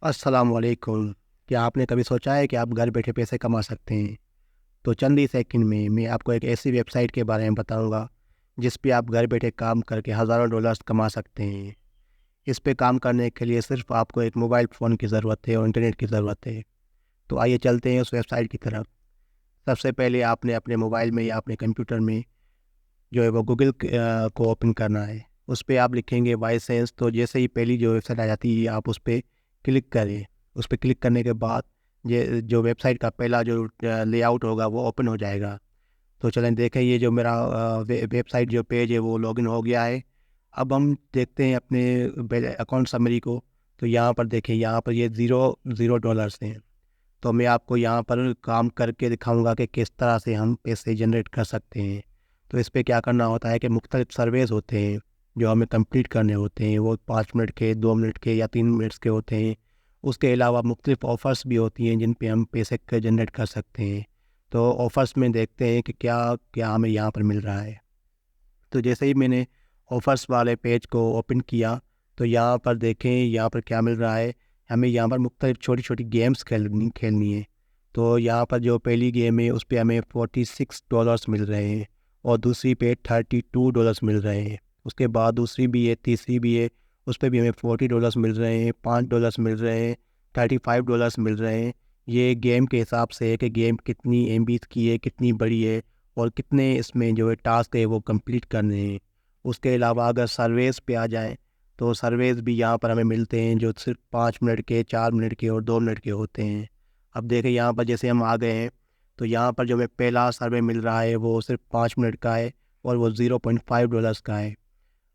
अस्सलाम वालेकुम। क्या आपने कभी सोचा है कि आप घर बैठे पैसे कमा सकते हैं? तो चंद ही सेकंड में मैं आपको एक ऐसी वेबसाइट के बारे में बताऊंगा जिस पे आप घर बैठे काम करके हज़ारों डॉलर्स कमा सकते हैं। इस पे काम करने के लिए सिर्फ आपको एक मोबाइल फ़ोन की ज़रूरत है और इंटरनेट की ज़रूरत है। तो आइए चलते हैं उस वेबसाइट की तरफ। सबसे पहले आपने अपने मोबाइल में या अपने कंप्यूटर में जो है वो गूगल को ओपन करना है। उस पे आप लिखेंगे वाईसेंस। तो जैसे ही पहली जो वेबसाइट आ जाती है आप उस पे क्लिक करें। उस पे क्लिक करने के बाद ये जो वेबसाइट का पहला जो लेआउट होगा वो ओपन हो जाएगा। तो चलें देखें, ये जो मेरा वेबसाइट जो पेज है वो लॉगिन हो गया है। अब हम देखते हैं अपने अकाउंट समरी को। तो यहाँ पर देखें, यहाँ पर ये ज़ीरो ज़ीरो डॉलर्स हैं। तो मैं आपको यहाँ पर काम करके दिखाऊंगा कि किस तरह से हम पैसे जनरेट कर सकते हैं। तो इस पे क्या करना होता है कि मुख्तलिफ सर्वेज़ होते हैं जो हमें कंप्लीट करने होते हैं। वो 5 मिनट के, 2 मिनट के या 3 मिनट्स के होते हैं। उसके अलावा मुख्तलिफ ऑफ़र्स भी होती हैं जिन पे हम पैसे जनरेट कर सकते हैं। तो ऑफ़र्स में देखते हैं कि क्या क्या हमें यहाँ पर मिल रहा है। तो जैसे ही मैंने ऑफ़र्स वाले पेज को ओपन किया तो यहाँ पर देखें, यहाँ पर क्या मिल रहा है। हमें यहाँ पर मुख्तलिफ छोटी छोटी गेम्स खेलनी खेलनी है। तो यहाँ पर जो पहली गेम है उस पे हमें $46 मिल रहे हैं और दूसरी पे $32 मिल रहे हैं। उसके बाद दूसरी भी है, तीसरी भी है, उस पे भी हमें $40 मिल रहे हैं, $5 मिल रहे हैं, $35 मिल रहे हैं। ये गेम के हिसाब से है कि गेम कितनी एमबीज की है, कितनी बड़ी है और कितने इसमें जो है टास्क है वो कंप्लीट करने हैं। उसके अलावा अगर सर्वेस पे आ जाएँ तो सर्वेस भी यहाँ पर हमें मिलते हैं जो सिर्फ 5 मिनट के, 4 मिनट के और 2 मिनट के होते हैं। अब देखें, यहाँ पर जैसे हम आ गए हैं तो यहाँ पर जो हमें पहला सर्वे मिल रहा है वो सिर्फ 5 मिनट का है और वो $0.5 का है।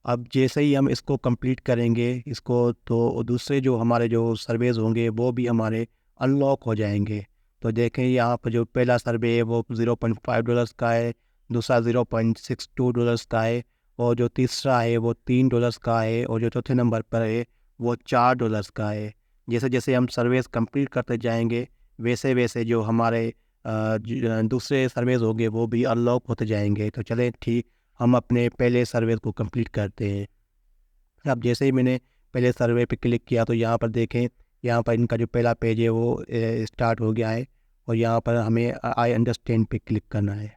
अब जैसे ही हम इसको कंप्लीट करेंगे इसको, तो दूसरे जो हमारे जो सर्वेज़ होंगे वो भी हमारे अनलॉक हो जाएंगे। तो देखें, यहाँ पर जो पहला सर्वे है वो $0.5 का है, दूसरा $0.62 का है और जो तीसरा है वो $3 का है और जो चौथे नंबर पर है वो $4 का है। जैसे जैसे हम सर्वेस कंप्लीट करते जाएंगे वैसे वैसे जो हमारे दूसरे सर्वेज़ होंगे वो भी अनलॉक होते जाएंगे। तो चलें ठीक, हम अपने पहले सर्वे को कंप्लीट करते हैं। अब जैसे ही मैंने पहले सर्वे पे क्लिक किया तो यहाँ पर देखें, यहाँ पर इनका जो पहला पेज है वो स्टार्ट हो गया है और यहाँ पर हमें आई अंडरस्टैंड पे क्लिक करना है।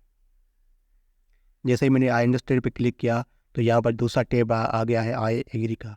जैसे ही मैंने आई अंडरस्टैंड पे क्लिक किया तो यहाँ पर दूसरा टैब आ गया है आई एग्री का।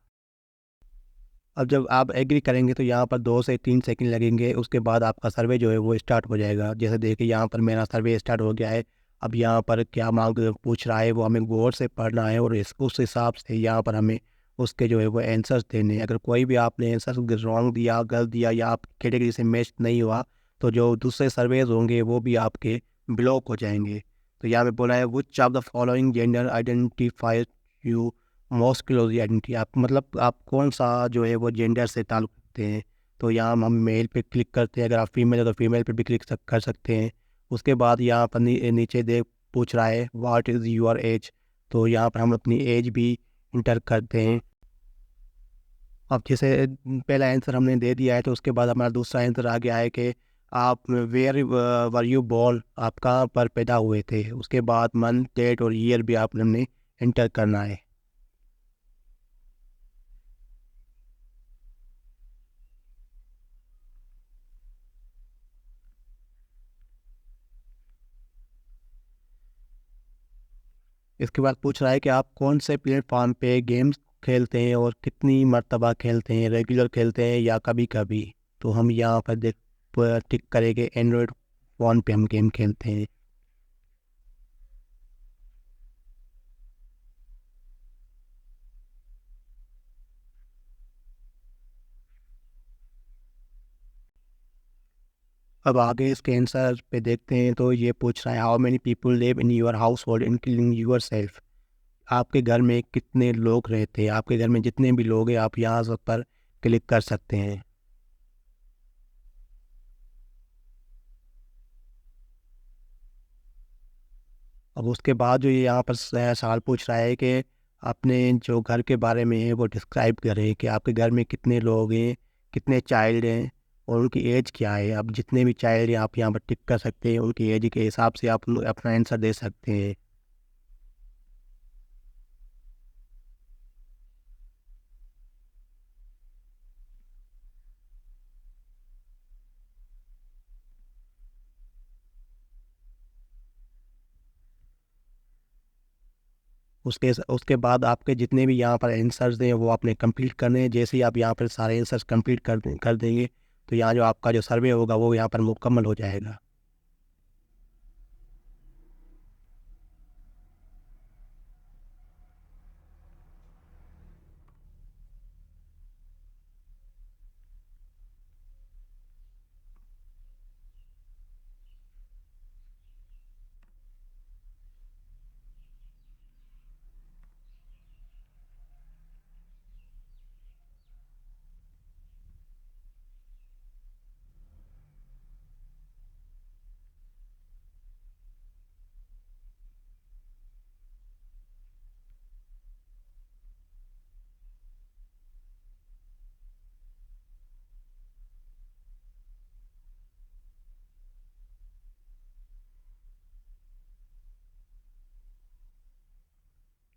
अब जब आप एग्री करेंगे तो यहाँ पर 2 से 3 सेकंड लगेंगे। उसके बाद आपका सर्वे जो है वो स्टार्ट हो जाएगा। जैसे देखिए, यहाँ पर मेरा सर्वे स्टार्ट हो गया है। अब यहाँ पर क्या मांग पूछ रहा है वो हमें गौर से पढ़ना है और उस हिसाब से यहाँ पर हमें उसके जो है वो आंसर्स देने हैं। अगर कोई भी आपने आंसर रॉन्ग दिया, गलत दिया या आप कैटेगरी से मैच नहीं हुआ तो जो दूसरे सर्वेज होंगे वो भी आपके ब्लॉक हो जाएंगे। तो यहाँ पे बोला है which of the following gender identify you most closely identity. आप मतलब आप कौन सा जो है वो जेंडर से ताल्लुक़ रखते हैं। तो यहाँ हम मेल पे क्लिक करते हैं। अगर आप फीमेल है तो फीमेल पे भी कर सकते हैं। उसके बाद यहाँ पर नीचे देख पूछ रहा है व्हाट इज़ योर एज। तो यहाँ पर हम अपनी एज भी इंटर करते हैं। अब जैसे पहला आंसर हमने दे दिया है तो उसके बाद हमारा दूसरा आंसर आ गया है कि आप वेयर वर यू बॉर्न, आप कहाँ पर पैदा हुए थे। उसके बाद मंथ, डेट और ईयर भी आपने हमने इंटर करना है। इसके बाद पूछ रहा है कि आप कौन से प्लेटफॉर्म पे गेम्स खेलते हैं और कितनी मर्तबा खेलते हैं, रेगुलर खेलते हैं या कभी कभी। तो हम यहाँ पर देख टिक करेंगे एंड्रॉयड फ़ोन पे हम गेम खेलते हैं। अब आगे इसके आंसर पे देखते हैं तो ये पूछ रहा है how many people live in your household including yourself. आपके घर में कितने लोग रहते हैं, आपके घर में जितने भी लोग हैं आप यहाँ सब पर क्लिक कर सकते हैं। अब उसके बाद जो ये यहाँ पर सवाल पूछ रहा है कि अपने जो घर के बारे में है वो डिस्क्राइब करें कि आपके घर में कितने लोग हैं, कितने चाइल्ड हैं और उनकी एज क्या है। अब जितने भी चाइल्ड हैं आप यहाँ पर टिक कर सकते हैं, उनकी एज के हिसाब से आप अपना आंसर दे सकते हैं। उसके बाद आपके जितने भी यहाँ पर आंसर्स हैं वो आपने कंप्लीट करने हैं। जैसे ही आप यहाँ पर सारे आंसर्स कंप्लीट कर देंगे तो यहाँ जो आपका जो सर्वे होगा वो यहाँ पर मुकम्मल हो जाएगा।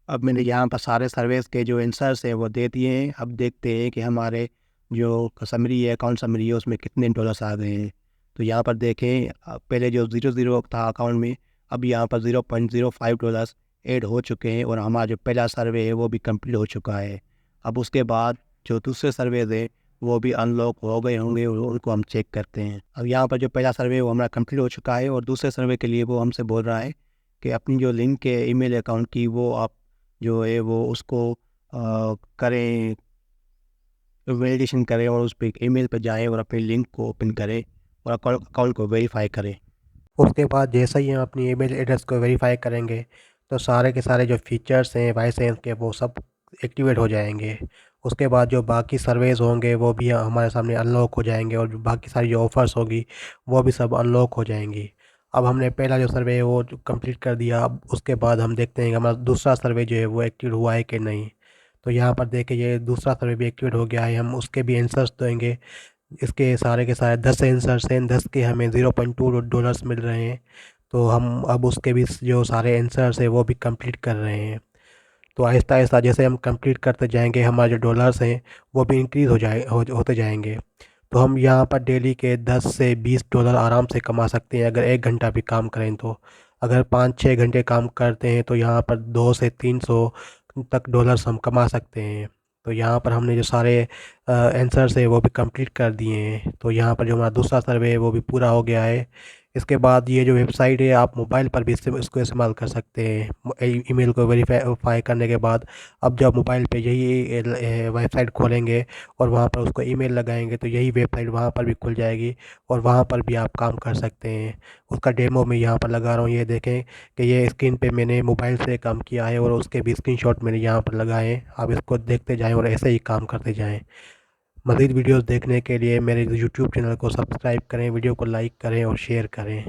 अब मैंने यहाँ पर सारे सर्वेस के जो आंसर्स हैं वो दे दिए हैं। अब देखते हैं कि हमारे जो समरी है, अकाउंट समरी है, उसमें कितने डॉलर्स आ गए हैं। तो यहाँ पर देखें, पहले जो 00 था अकाउंट में, अब यहाँ पर $0.05 ऐड हो चुके हैं और हमारा जो पहला सर्वे है वो भी कंप्लीट हो चुका है। अब उसके बाद जो दूसरे सर्वेज है वो भी अनलॉक हो गए होंगे और उनको हम चेक करते हैं। अब यहाँ पर जो पहला सर्वे है वो हमारा कंप्लीट हो चुका है और दूसरे सर्वे के लिए वो हमसे बोल रहा है कि अपनी जो लिंक है ईमेल अकाउंट की वो आप जो है वो उसको करें, वैलिडेशन करें और उस पर ईमेल पर जाएं और अपनी लिंक को ओपन करें और अकाउंट को वेरीफाई करें। उसके बाद जैसे ही हम अपनी ईमेल एड्रेस को वेरीफाई करेंगे तो सारे के सारे जो फीचर्स हैं वाईसेंस के वो सब एक्टिवेट हो जाएंगे। उसके बाद जो बाकी सर्वेज होंगे वो भी हमारे सामने अनलॉक हो जाएंगे और जो बाकी सारी जो ऑफ़र्स होगी वो भी सब अनलॉक हो जाएंगी। अब हमने पहला जो सर्वे है वो कंप्लीट कर दिया। अब उसके बाद हम देखते हैं कि हमारा दूसरा सर्वे जो है वो एक्टिव हुआ है कि नहीं। तो यहाँ पर देखिए ये दूसरा सर्वे भी एक्टिवेट हो गया है। हम उसके भी आंसर्स देंगे। इसके सारे के सारे 10 आंसर्स हैं, 10 के हमें $0.2 मिल रहे हैं। तो हम अब उसके भी जो सारे आंसर्स हैं वो भी कंप्लीट कर रहे हैं। तो आहिस्ता आहिस्ता जैसे हम कंप्लीट करते जाएंगे हमारे जो डॉलर्स हैं वो भी इंक्रीज़ होते जाएंगे। तो हम यहाँ पर डेली के 10 से $20 आराम से कमा सकते हैं अगर 1 घंटा भी काम करें तो। अगर 5-6 घंटे काम करते हैं तो यहाँ पर 2 से 300 तक डॉलर्स हम कमा सकते हैं। तो यहाँ पर हमने जो सारे आंसर्स है वो भी कंप्लीट कर दिए हैं। तो यहाँ पर जो हमारा दूसरा सर्वे है वो भी पूरा हो गया है। इसके बाद ये जो वेबसाइट है आप मोबाइल पर भी इसको इस्तेमाल कर सकते हैं। ईमेल को वेरीफाई करने के बाद अब जब मोबाइल पे यही वेबसाइट खोलेंगे और वहाँ पर उसको ईमेल लगाएंगे तो यही वेबसाइट वहाँ पर भी खुल जाएगी और वहाँ पर भी आप काम कर सकते हैं। उसका डेमो मैं यहाँ पर लगा रहा हूँ, ये देखें कि ये स्क्रीन पे मैंने मोबाइल से काम किया है और उसके भी स्क्रीनशॉट मैंने यहाँ पर लगाए हैं। आप इसको देखते जाएँ और ऐसे ही काम करते जाएँ। मज़ीद वीडियोस देखने के लिए मेरे यूट्यूब चैनल को सब्सक्राइब करें, वीडियो को लाइक करें और शेयर करें।